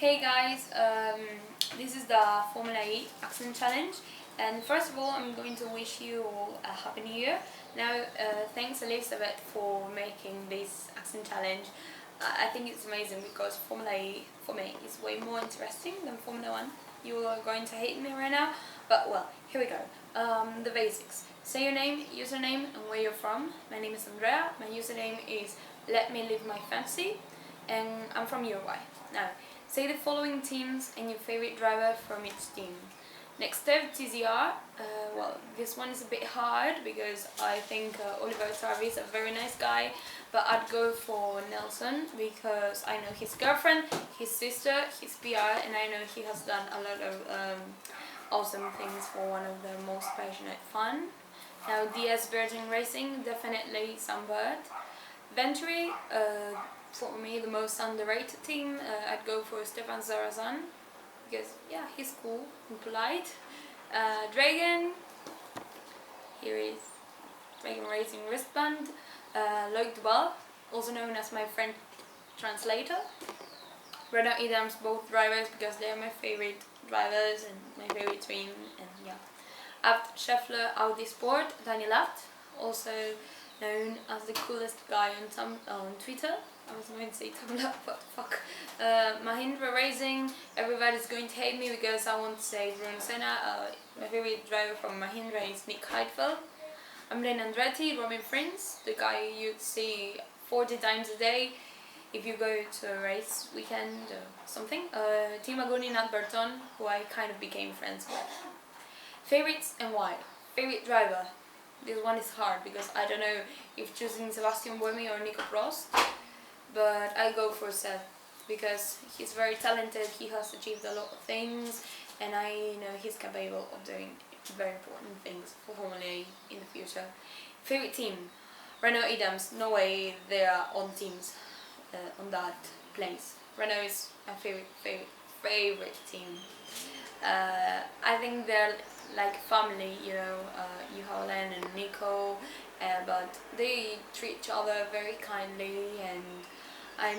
Hey guys, this is the Formula E accent challenge, and first of all I'm going to wish you all a happy new year. Now thanks Elizabeth for making this accent challenge. I think it's amazing because Formula E for me is way more interesting than Formula 1. You are going to hate me right now, but well, here we go. The basics. Say your name, username and where you're from. My name is Andrea, my username is Let Me Live My Fantasy, and I'm from Uruguay. Now, say the following teams and your favorite driver from each team. Next up, TZR. Well, this one is a bit hard because I think Oliver Tarvi is a very nice guy, but I'd go for Nelson because I know his girlfriend, his sister, his PR, and I know he has done a lot of awesome things for one of the most passionate fans. Now, DS Virgin Racing, definitely Sunbird. Venturi, for me the most underrated team, I'd go for Stefan Zarazan because yeah, he's cool and polite. Dragon, here is Dragon Racing Wristband. Loic Duval, also known as my French translator. Renault Idams, both drivers because they're my favorite drivers and my favorite team, and yeah. Abt Scheffler Audi Sport, Daniel Abt, also known as the coolest guy on Twitter. I was going to say Tumblr, what the fuck. Mahindra Racing, everybody's going to hate me because I want to say Bruno Senna. My favorite driver from Mahindra is Nick Heidfeld. Amblin Andretti, Robin Frins, the guy you'd see 40 times a day if you go to a race weekend or something. Team Agoni Nat Burton, who I kind of became friends with. Favorites and why? Favorite driver. This one is hard because I don't know if choosing Sebastian Buemi or Nico Prost, but I go for Seb because he's very talented, he has achieved a lot of things, and I know he's capable of doing very important things for Formula E in the future. Favorite team? Renault Idams, no way they are on teams on that place. Renault is my favorite team. I think they're like family, you know, Juha-Len and Nico, but they treat each other very kindly, and I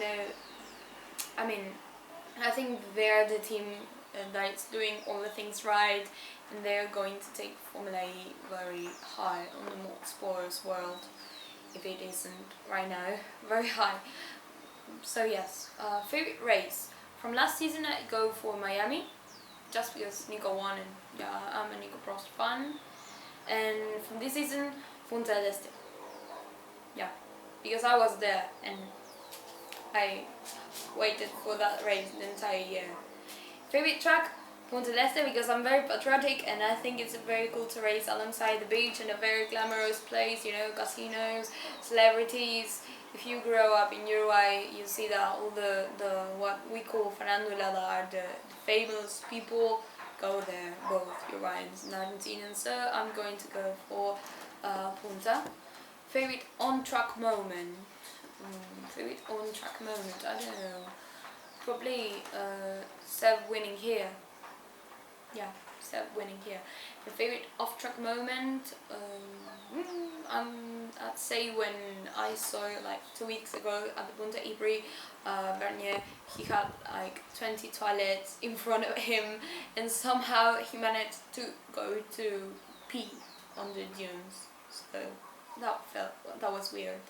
think they're the team that's doing all the things right, and they're going to take Formula E very high on the motorsports world, if it isn't right now, very high. So yes, favorite race. From last season I go for Miami, just because Nico won and yeah, I'm a Nico Prost fan. And from this season, Punta del Este. Yeah, because I was there and I waited for that race the entire year. Favorite track? Punta del Este, because I'm very patriotic and I think it's very cool to race alongside the beach and a very glamorous place, you know, casinos, celebrities. If you grow up in Uruguay, you see that all the what we call farandula, that are the famous people, go there, both Uruguayans and Argentinians. So I'm going to go for Punta. Favorite on-track moment? Favorite on-track moment? I don't know. Probably Seb winning here. Yeah, Seb winning here. My favorite off-track moment? I'd say when I saw like 2 weeks ago at the Punta Ibri, Vernier, he had like 20 toilets in front of him, and somehow he managed to go to pee on the dunes. So that was weird.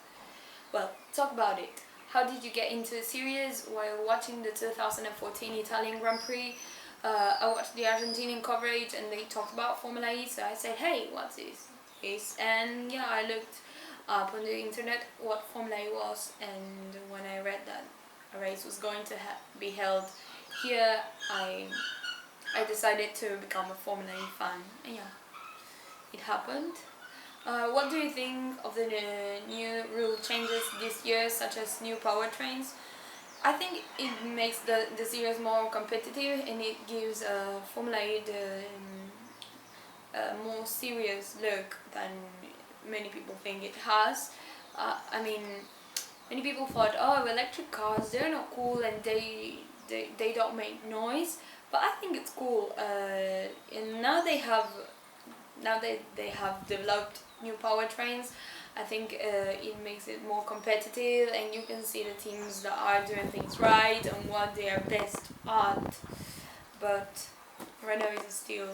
Well, talk about it. How did you get into the series? While watching the 2014 Italian Grand Prix, I watched the Argentinian coverage and they talked about Formula E, so I said, hey, what's this? And yeah, I looked up on the internet what Formula E was, and when I read that a race was going to be held here, I decided to become a Formula E fan, and yeah, it happened. What do you think of the new rule changes this year, such as new powertrains? I think it makes the series more competitive, and it gives Formula E a more serious look than many people think it has. Many people thought, oh, electric cars, they're not cool and they don't make noise, but I think it's cool. And now they have developed new powertrains. I think it makes it more competitive, and you can see the teams that are doing things right and what they are best at. But Renault is still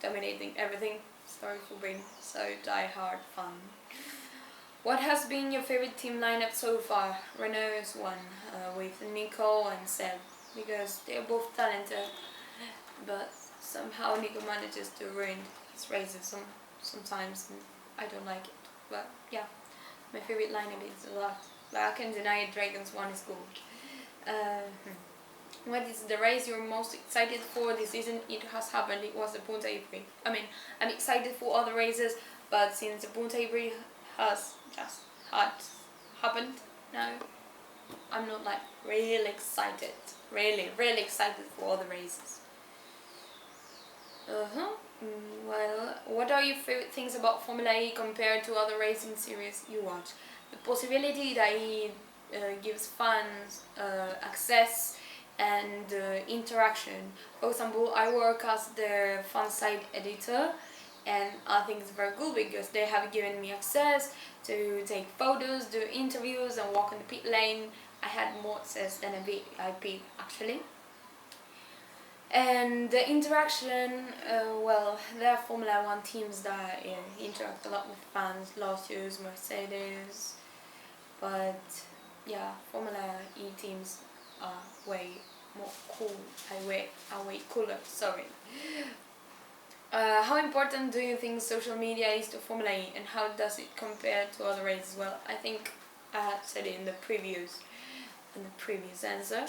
dominating everything. Sorry for being so die-hard fun. What has been your favorite team lineup so far? Renault is one, with Nico and Seb, because they're both talented, but somehow Nico manages to ruin his races sometimes, and I don't like it. But yeah, my favorite lineup is a lot. But I can deny it, Dragons 1 is good. What is the race you're most excited for this season? It has happened, it was the Punta April. I mean, I'm excited for other races, but since the Punta April has just happened now, I'm not like really excited. Really excited for other races. Well, what are your favorite things about Formula E compared to other racing series you watch? The possibility that it gives fans access and interaction. For example, I work as the fan site editor, and I think it's very cool because they have given me access to take photos, do interviews and walk in the pit lane. I had more access than a VIP actually. And the interaction, well, there are Formula 1 teams that interact a lot with fans, Lotus, Mercedes, but yeah, Formula E teams are way more cool, are way cooler, sorry. How important do you think social media is to Formula E, and how does it compare to other races? Well, I think I had said it in the previous answer.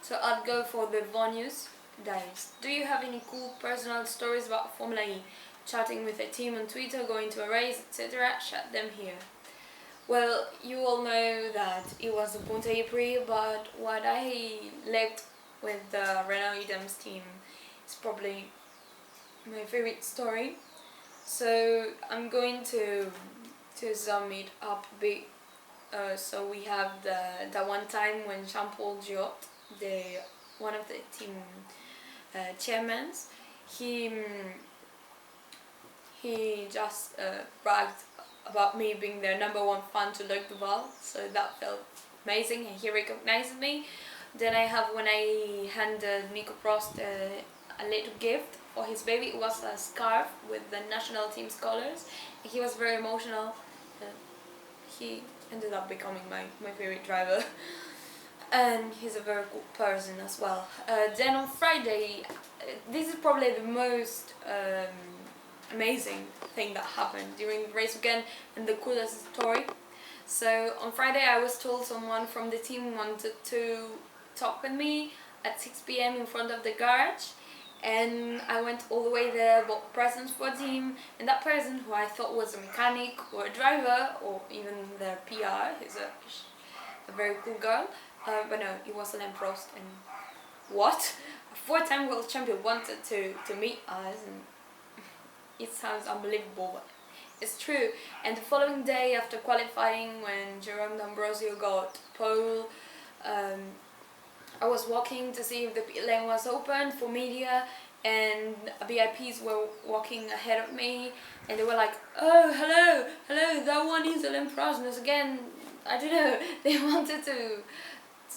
So I'd go for the bonus. Dives. Do you have any cool personal stories about Formula E? Chatting with a team on Twitter, going to a race, etc. Chat them here. Well, you all know that it was the Punta April, but what I lived with the Renault Idams team is probably my favorite story. So I'm going to sum it up a bit. So we have the one time when Jean-Paul Giot, one of the team chairmans, he just bragged about me being their #1 fan to Luc Duval, so that felt amazing, and he recognized me. Then I have when I handed Nico Prost a little gift for his baby. It was a scarf with the national team's colors. He was very emotional. He ended up becoming my favorite driver. And he's a very good person as well. Then on Friday, this is probably the most amazing thing that happened during the race weekend and the coolest story. So on Friday I was told someone from the team wanted to talk with me at 6 p.m. in front of the garage, and I went all the way there, bought presents for the team, and that person, who I thought was a mechanic or a driver or even their PR, is a very cool girl, but no, it was Alain Prost. And what? A 4-time world champion wanted to meet us, and it sounds unbelievable, but it's true. And the following day, after qualifying, when Jerome D'Ambrosio got pole, I was walking to see if the pit lane was open for media, and VIPs were walking ahead of me, and they were like, "Oh, hello, that one is Alain Prost." And again, I don't know, they wanted to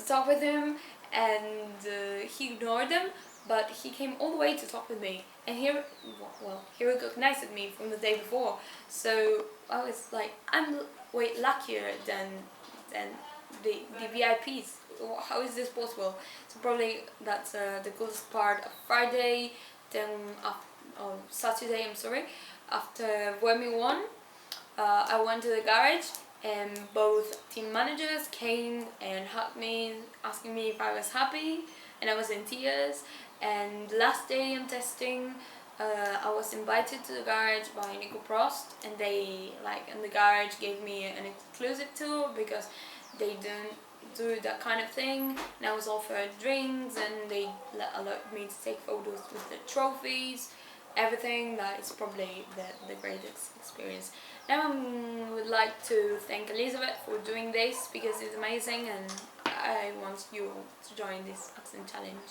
talk with him, and he ignored them, but he came all the way to talk with me, and he recognized me from the day before. So I was like, I'm way luckier than the VIPs. How is this possible? So probably that's the coolest part of Friday. Then Saturday, I'm sorry, after Vuemi won, I went to the garage, and both team managers came and hugged me, asking me if I was happy, and I was in tears. And last day in testing, I was invited to the garage by Nico Prost, and they in the garage gave me an exclusive tour because they don't do that kind of thing, and I was offered drinks, and they allowed me to take photos with the trophies, everything. That is probably the greatest experience. Now I would like to thank Elizabeth for doing this because it's amazing, and I want you to join this accent challenge.